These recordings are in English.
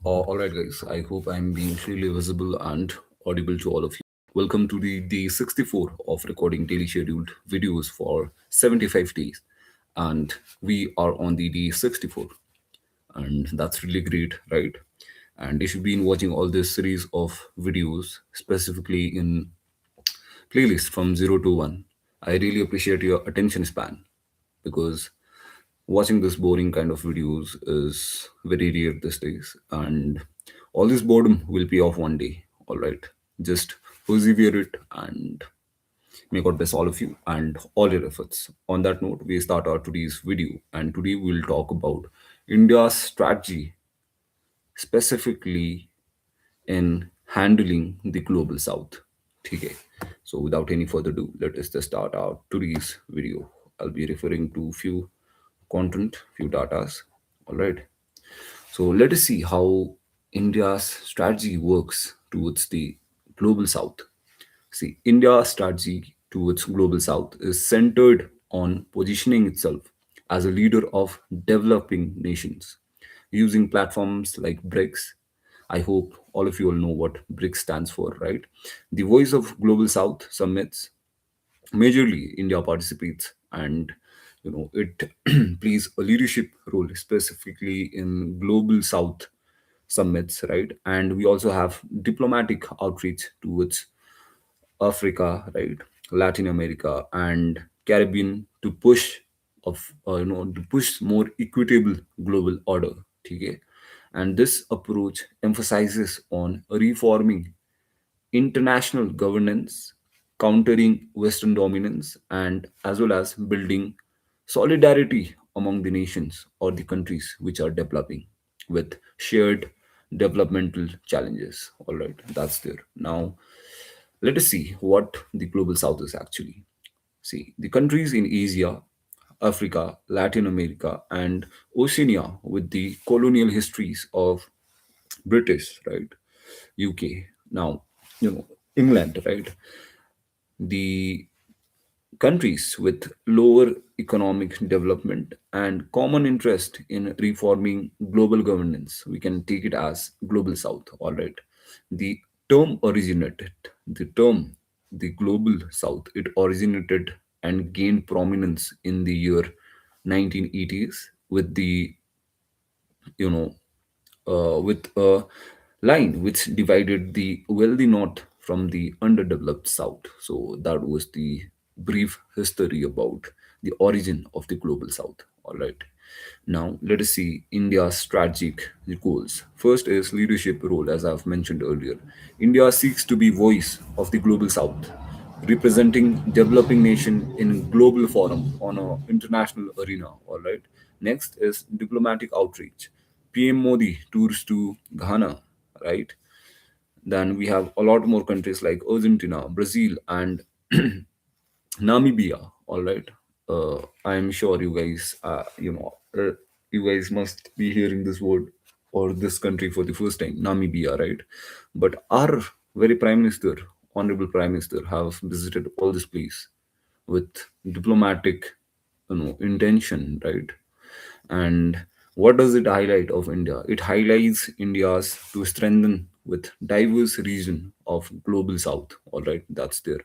All right, guys. I hope I'm being clearly visible and audible to all of you. Welcome to the day 64 of recording daily scheduled videos for 75 days. And we are on the day 64. And that's really great, right? And if you've been watching all this series of videos, specifically in playlist from 0 to 1, I really appreciate your attention span because watching this boring kind of videos is very rare these days, and all this boredom will pay off one day. All right, just persevere it and make out best all of you and all your efforts. On that note, we start our today's video, and today we'll talk about India's strategy, specifically in handling the global south. Okay, so without any further ado, let us just start our today's video. I'll be referring to few content, few datas. All right, so let us see how India's strategy works towards the global south. See, India's strategy towards global south is centered on positioning itself as a leader of developing nations using platforms like BRICS. I hope all of you all know what BRICS stands for, right? The Voice of Global South summits. Majorly, India participates, and it plays a leadership role specifically in global South summits, right? And we also have diplomatic outreach towards Africa, right, Latin America, and Caribbean to push of to push more equitable global order. Okay, and this approach emphasizes on reforming international governance, countering Western dominance, and as well as building solidarity among the nations or the countries which are developing with shared developmental challenges. All right, that's there. Now, let us see what the global south is actually. See, the countries in Asia, Africa, Latin America, and Oceania with the colonial histories of British, right? UK, now, England, right? The countries with lower economic development and common interest in reforming global governance, we can take it as global south. All right, the term originated the term the global south, it originated and gained prominence in the year 1980s with the you know with a line which divided the wealthy north from the underdeveloped south. So that was the brief history about the origin of the global south. All right. Now let us see India's strategic goals. First is leadership role, as I've mentioned earlier. India seeks to be voice of the global south, representing developing nation in global forum on an international arena. All right. Next is diplomatic outreach. PM Modi tours to Ghana, right? Then we have a lot more countries like Argentina, Brazil, and Namibia. All right. I'm sure you guys, you guys must be hearing this word or this country for the first time, Namibia, right? But our very Prime Minister, Honorable Prime Minister, have visited all this place with diplomatic, intention, right? And what does it highlight of India? It highlights India's to strengthen with diverse region of global south. All right, that's there.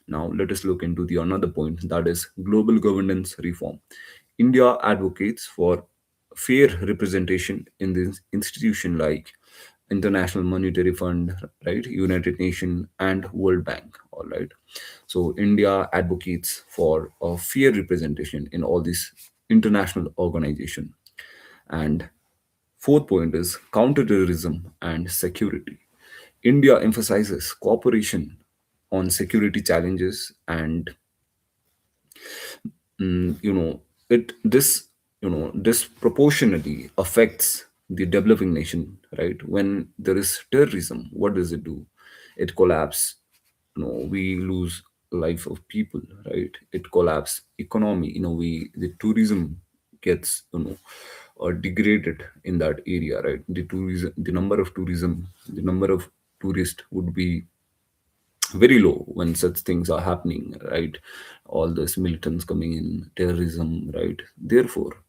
Now let us look into the another point, that is global governance reform. India advocates for fair representation in this institution like International Monetary Fund, right, United Nations, and World Bank. All right, so India advocates for a fair representation in all these international organization. And fourth point is counterterrorism and security. India emphasizes cooperation on security challenges, and you know it this disproportionately affects the developing nation, right? When there is terrorism, what does it do? It collapse, we lose life of people, right? It collapse economy in a way. The tourism gets degraded in that area, right? The tourism, the number of tourism, the number of tourists would be very low when such things are happening, right? All this militants coming in, terrorism, right? Therefore,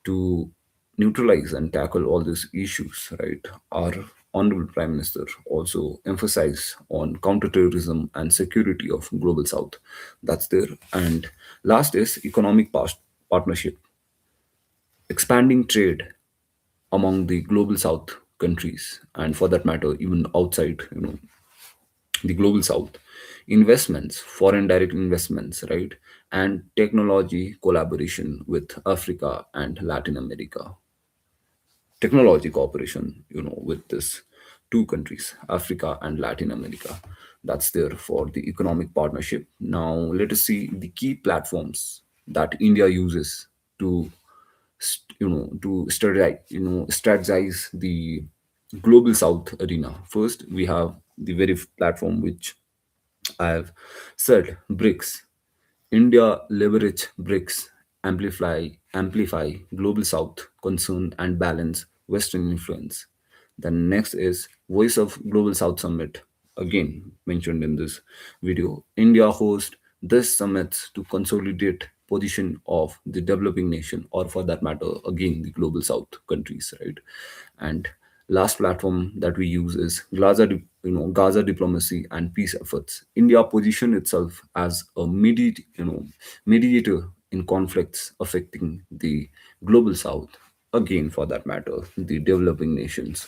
to neutralize and tackle all these issues, right? Our honorable Prime Minister also emphasized on counterterrorism and security of global South. That's there. And last is economic partnership, expanding trade among the global South countries, and for that matter, even outside, the global South, investments, foreign direct investments, right? And technology collaboration with Africa and Latin America, technology cooperation, with this two countries, Africa and Latin America. That's there for the economic partnership. Now let us see the key platforms that India uses to, to strategize the global South arena. First, we have the very platform which I have said, BRICS. India leverage BRICS, amplify global South concern and balance Western influence. Then next is Voice of Global South Summit, again mentioned in this video. India hosts this summits to consolidate position of the developing nation, or for that matter, again the global South countries, right? And last platform that we use is Gaza diplomacy and peace efforts. India positioned itself as a mediator in conflicts affecting the global South. Again, for that matter, the developing nations.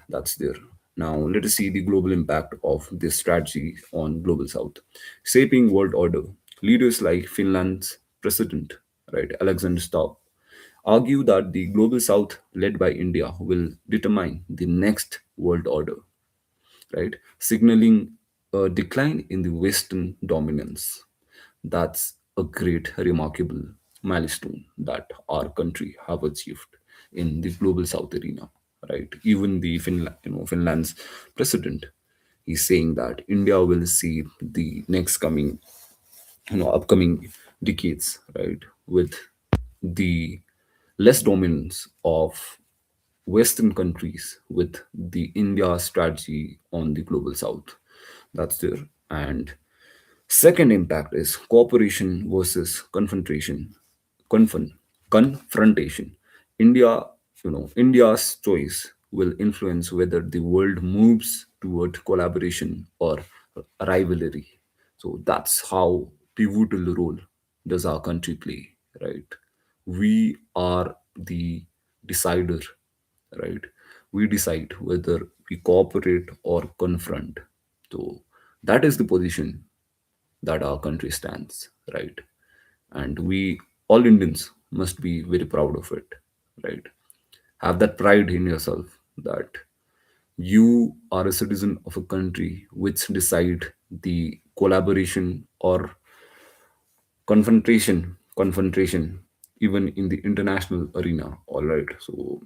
That's there. Now, let us see the global impact of this strategy on global South. Shaping world order. Leaders like Finland's president, right, Alexander Stubb, argue that the global South, led by India, will determine the next world order, right? Signaling a decline in the Western dominance. That's a great, remarkable milestone that our country have achieved in the global South arena, right? Even the Finland's president is saying that India will see the next coming, upcoming decades, right, with the less dominance of Western countries with the India strategy on the global South. That's there. And second impact is cooperation versus confrontation. Confront, confrontation. India, India's choice will influence whether the world moves toward collaboration or rivalry. So that's how pivotal role does our country play, right? We are the decider, right? We decide whether we cooperate or confront. So that is the position that our country stands, right? And we, all Indians, must be very proud of it, right? Have that pride in yourself that you are a citizen of a country which decide the collaboration or confrontation, even in the international arena. All right, so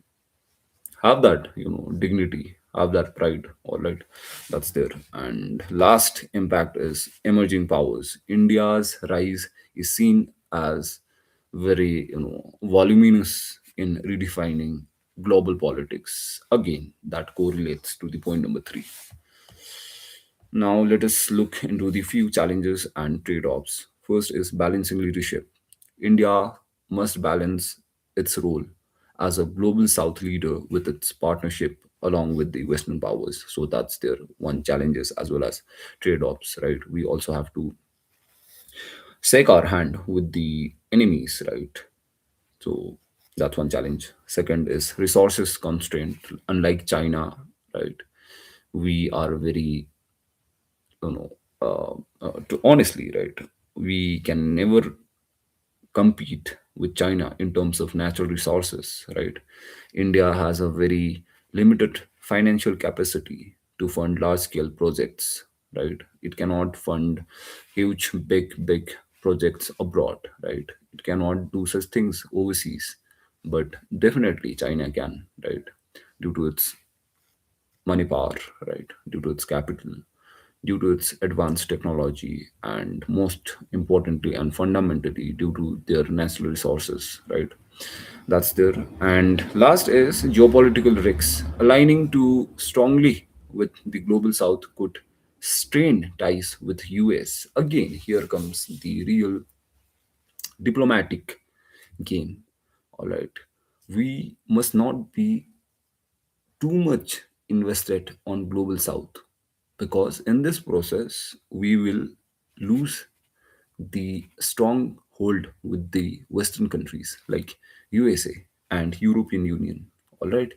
have that, dignity, have that pride. All right, that's there. And last impact is emerging powers. India's rise is seen as very, voluminous in redefining global politics. Again, that correlates to the point number 3. Now, let us look into the few challenges and trade offs. First is balancing leadership. India must balance its role as a global South leader with its partnership along with the Western powers. So that's their one challenges as well as trade offs, right? We also have to shake our hand with the enemies, right? So that's one challenge. Second is resources constraint. Unlike China, right? We are very, you know, to honestly, right? We can never compete with China in terms of natural resources, right? India has a very limited financial capacity to fund large scale projects, right? It cannot fund huge, big projects abroad, right? It cannot do such things overseas, but definitely China can, right? Due to its money power, right? Due to its capital, due to its advanced technology, and most importantly and fundamentally due to their natural resources, right? That's there. And last is geopolitical risks. Aligning too strongly with the global South could strain ties with US. Again, here comes the real diplomatic game. All right. We must not be too much invested on global south, because in this process we will lose the strong hold with the western countries like USA and European Union. All right.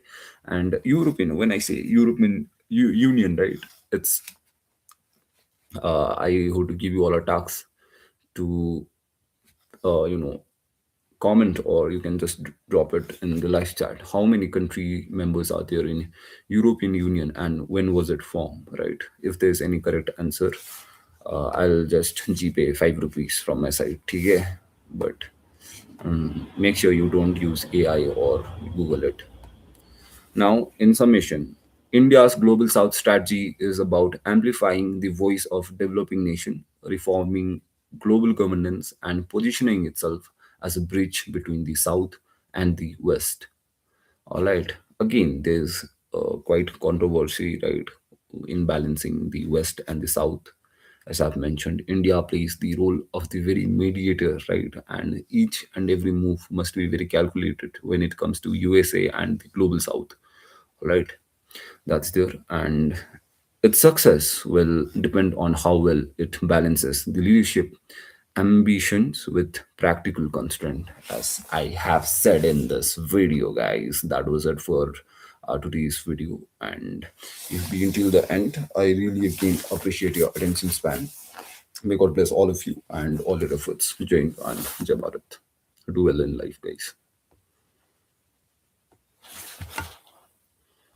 And European, when I say European Union, right, it's I have to give you all a task to you know comment, or you can just drop it in the live chat. How many country members are there in European Union, and when was it formed, right? If there's any correct answer, I'll just GPay 5 rupees from my side. Okay? But make sure you don't use AI or Google it. Now, in summation, India's Global South strategy is about amplifying the voice of developing nation, reforming global governance, and positioning itself as a bridge between the South and the West. All right. Again, there's quite controversy, right, in balancing the West and the South. As I've mentioned, India plays the role of the very mediator, right? And each and every move must be very calculated when it comes to USA and the global South. All right. That's there. And its success will depend on how well it balances the leadership ambitions with practical constraint. As I have said in this video, guys, that was it for today's video. And if you've been till the end, I really again appreciate your attention span. May God bless all of you and all your efforts. Jai Hind and Jai Bharat. Do well in life, guys.